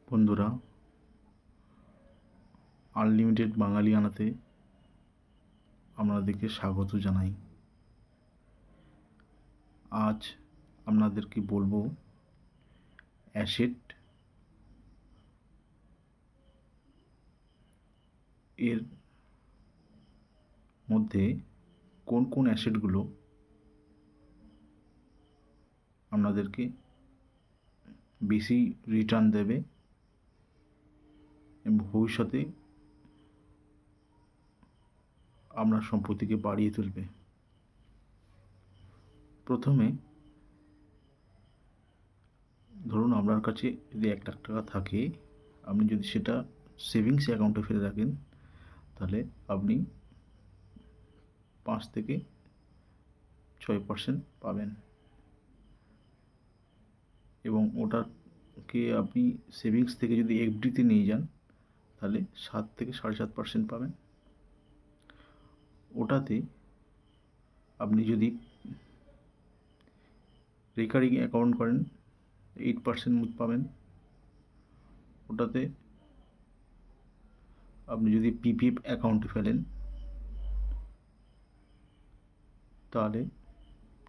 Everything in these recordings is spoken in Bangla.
বন্ধুরা, আনলিমিটেড বাঙালিয়ানাতে আপনাদেরকে স্বাগত জানাই। আজ আপনাদেরকে বলবো অ্যাসেট এর মধ্যে কোন কোন অ্যাসেটগুলো আপনাদেরকে বেশি রিটার্ন দেবে এবং ভবিষ্যতে আপনার সম্পত্তিকে বাড়িয়ে তুলবে। প্রথমে ধরুন আপনার কাছে যদি 1,00,000 টাকা থাকে, আপনি যদি সেটা সেভিংস অ্যাকাউন্টে ফেলে রাখেন, তাহলে আপনি 5 থেকে 6% পাবেন এবং ওটাকে আপনি সেভিংস থেকে যদি এফডিতে নিয়ে যান, তাহলে 7 থেকে 7.5% পাবেন। ওটাতে আপনি যদি রেকারিং অ্যাকাউন্ট করেন 8% পাবেন। ওটাতে আপনি যদি পিপিএফ অ্যাকাউন্টে ফেলেন তাহলে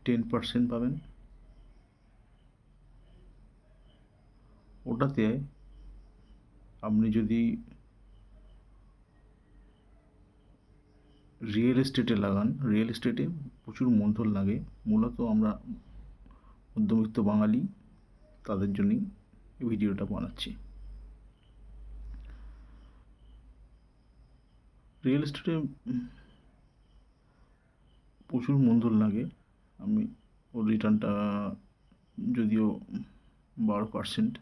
10% পাবেন। ওটাতে আপনি যদি রিয়েল এস্টেটে লাগান, রিয়েল এস্টেটে প্রচুর মূলধন লাগে। মূলত আমরা মধ্যবিত্ত বাঙালি, তাদের জন্যই এই ভিডিওটা বানাচ্ছি। রিয়েল এস্টেটে প্রচুর মূলধন লাগে। আমি ওর রিটার্নটা যদিও 12%।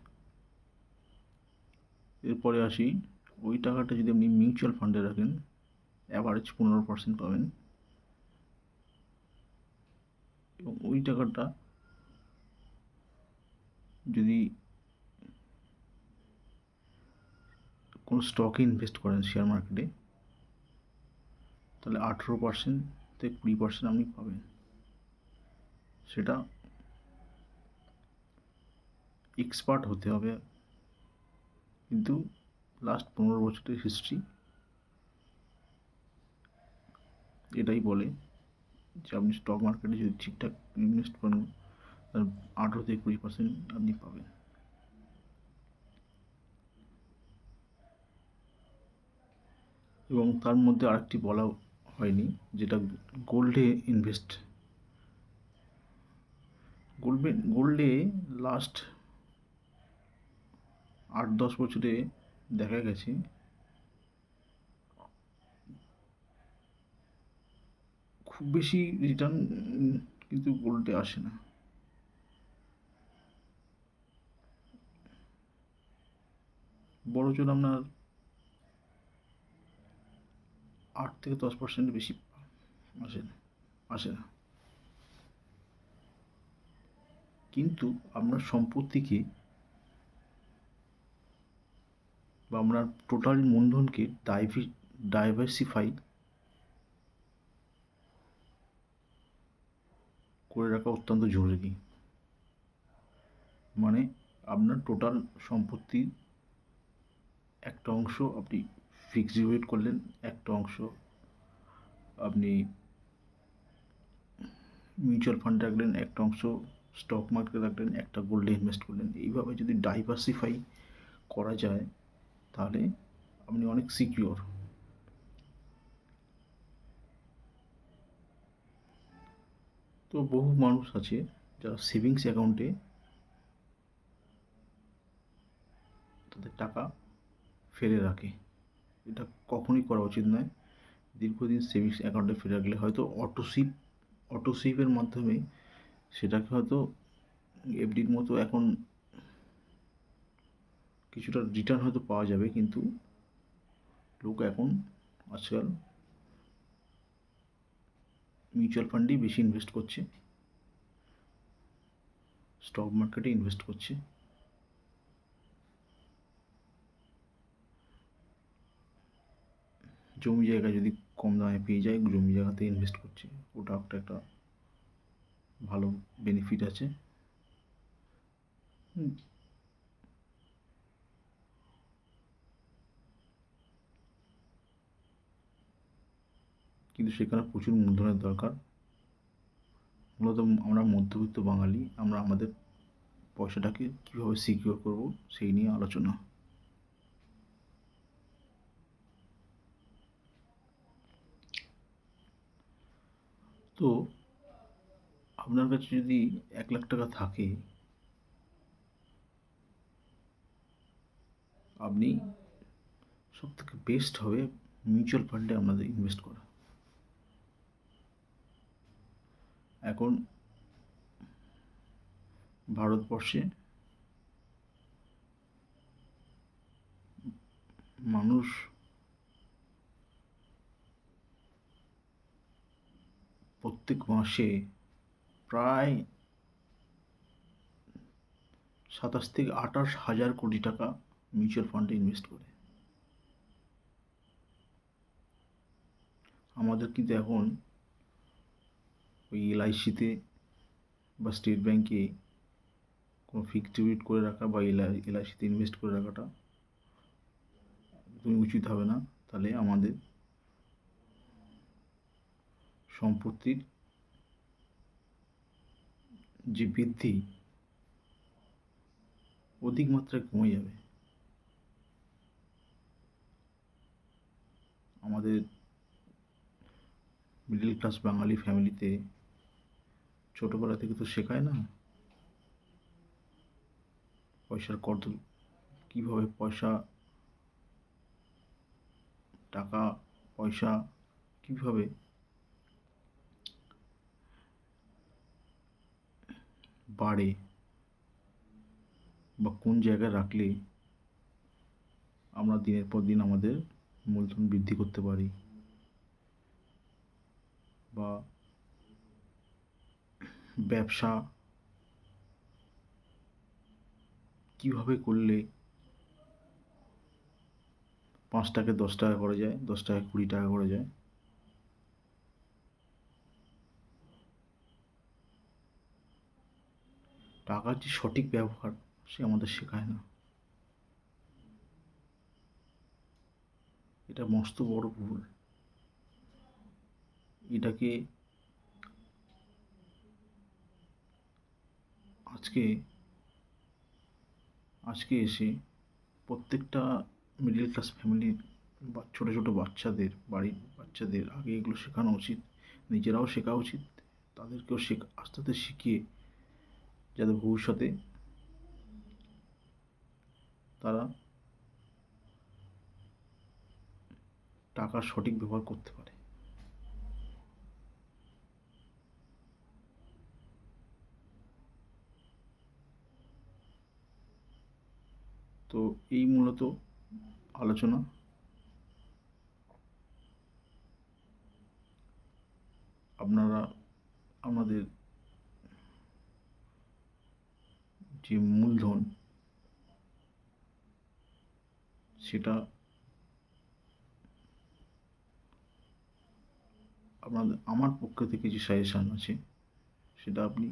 এরপরে আসি, ওই টাকাটা যদি আপনি মিউচুয়াল ফান্ডে রাখেন, অ্যাভারেজ 15% পাবেন এবং ওই টাকাটা যদি কোনো স্টকে ইনভেস্ট করেন শেয়ার মার্কেটে, তাহলে 18% থেকে 20% আপনি পাবেন। সেটা এক্সপার্ট হতে হবে, কিন্তু লাস্ট 15 বছরের হিস্ট্রি এটাই বলে যে আপনি স্টক মার্কেটে যদি ঠিকঠাক ইনভেস্ট করেন, তাহলে 18 থেকে 20% আপনি পাবেন। এবং তার মধ্যে আরেকটি বলা হয়নি, যেটা গোল্ডে ইনভেস্ট। গোল্ডে লাস্ট 8-10 বছরে দেখা গেছে খুব বেশি রিটার্ন কিন্তু গোল্ডে আসে না। বড় জোর আপনার 8 থেকে 10% বেশি আসে না। কিন্তু আপনার সম্পত্তিকে বা আপনার টোটাল মূলধনকে ডাইভার্সিফাই করে রাখা অত্যন্ত জরুরি। মানে আপনার টোটাল সম্পত্তির একটা অংশ আপনি ফিক্সড ডিপোজিট করলেন, একটা অংশ আপনি মিউচুয়াল ফান্ডে রাখলেন, একটা অংশ স্টক মার্কেটে রাখলেন, একটা গোল্ডে ইনভেস্ট করলেন। এইভাবে যদি ডাইভার্সিফাই করা যায়, তাহলে আপনি অনেক সিকিওর। তো বহু মানুষ আছে যারা সেভিংস অ্যাকাউন্টে তাদের টাকা ফেলে রাখে। এটা কখনোই করা উচিত নয়। দীর্ঘদিন সেভিংস অ্যাকাউন্টে ফেলে রাখলে হয়তো অটোসেভের মাধ্যমে সেটাকে হয়তো এফডির মতো এখন কিছুটা রিটার্ন হয়তো পাওয়া যাবে, কিন্তু লোক এখন আজকাল মিউচুয়াল ফান্ডেই বেশি ইনভেস্ট করছে, স্টক মার্কেটে ইনভেস্ট করছে। জমি জায়গা যদি কম দামে পেয়ে যায়, জমি জায়গাতে ইনভেস্ট করছে। ওটা একটা ভালো বেনিফিট আছে। কিন্তু সেখানে প্রচুর মূলধনের দরকার। মূলত আমরা মধ্যবিত্ত বাঙালি, আমরা আমাদের পয়সাটাকে কীভাবে সিকিউর করব সেই নিয়ে আলোচনা। তো আপনার কাছে যদি 1,00,000 টাকা থাকে, আপনি সবথেকে বেস্ট হবে মিউচুয়াল ফান্ডে আপনাদের ইনভেস্ট করা। এখন ভারতবর্ষে মানুষ প্রত্যেক মাসে প্রায় 27 থেকে 28 হাজার কোটি টাকা মিউচুয়াল ফান্ডে ইনভেস্ট করে। আমাদের কিন্তু এখন ওই এলআইসিতে বা স্টেট ব্যাংকে কোনো ফিক্সড ডিপোজিট করে রাখা বা এলআইসিতে ইনভেস্ট করে রাখাটা একদমই উচিত হবে না। তাহলে আমাদের সম্পত্তির যে বৃদ্ধি অধিক মাত্রায় কমে যাবে। আমাদের মিডল ক্লাস বাঙালি ফ্যামিলিতে ছোটোবেলা থেকে তো শেখায় না পয়সার কদর, কীভাবে টাকা পয়সা কীভাবে বাড়ে বা কোন জায়গায় রাখলে আমরা দিনের পর দিন আমাদের মূলধন বৃদ্ধি করতে পারি, বা ব্যবসা কীভাবে করলে 5 টাকায় 10 টাকা করা যায়, 10 টাকায় 20 টাকা করা যায়। টাকার যে সঠিক ব্যবহার সে আমাদের শেখায় না। এটা মস্ত বড় ভুল। এটাকে আজকে এসে প্রত্যেকটা মিডল ক্লাস ফ্যামিলির বা ছোটো ছোটো বাড়ির বাচ্চাদের আগে এগুলো শেখানো উচিত। নিজেরাও শেখা উচিত, তাদেরকেও আস্তে আস্তে শিখিয়ে, যাতে ভবিষ্যতে তারা টাকার সঠিক ব্যবহার করতে পারে। তো এই মূলত আলোচনা। আপনারা আমাদের যে মূলধন সেটা আমার পক্ষ থেকে যে সাজেশান আছে সেটা আপনি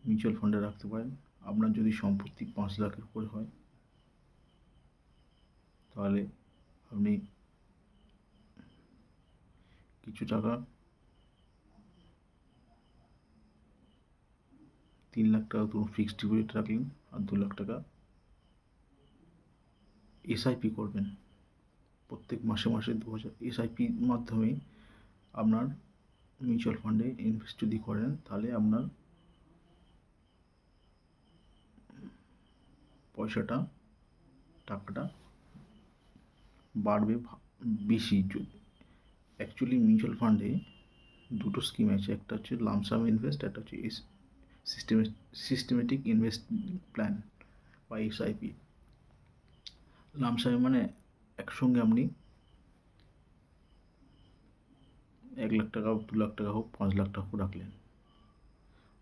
মিউচুয়াল ফান্ডে রাখতে পারেন। আপনার যদি সম্পত্তি 5 লাখের উপরে হয় তাহলে আপনি কিছু টাকা 3 লাখ টাকা ধরুন ফিক্সড ডিপোজিট রাখলেন, আর 2 লাখ টাকা এসআইপি করবেন। প্রত্যেক মাসে মাসে 2000 এসআইপির মাধ্যমে আপনার মিউচুয়াল ফান্ডে ইনভেস্ট যদি করেন তাহলে আপনার টাকাটা বাড়বে বেশি। অ্যাকচুয়ালি মিউচুয়াল ফান্ডে দুটো স্কিম আছে, একটা হচ্ছে লামসাম ইনভেস্ট, একটা হচ্ছে সিস্টেমেটিক ইনভেস্ট প্ল্যান বা এসআইপি। লামসামে মানে একসঙ্গে আপনি 1 লাখ টাকা হোক, 2 লাখ টাকা হোক, 5 লাখ টাকা হোক রাখলেন।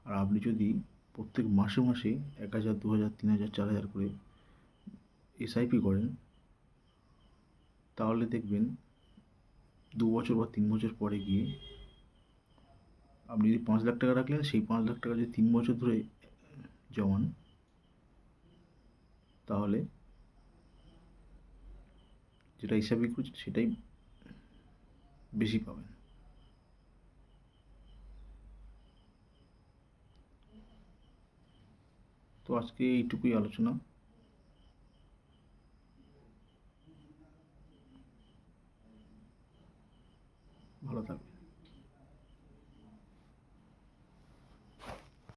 আর আপনি যদি প্রত্যেক মাসে মাসে 1,000, 2,000, 3,000, 4,000 করে এসআইপি করেন তাহলে দেখবেন 2 বছর বা 3 বছর পরে গিয়ে আপনি যদি 5 লাখ টাকা রাখলেন, সেই 5 লাখ টাকা যদি 3 বছর ধরে জমান তাহলে যেটা এসআইপি করছে সেটাই বেশি পাবেন। তো আজকে এইটুকুই আলোচনা। ভালো থাকবে।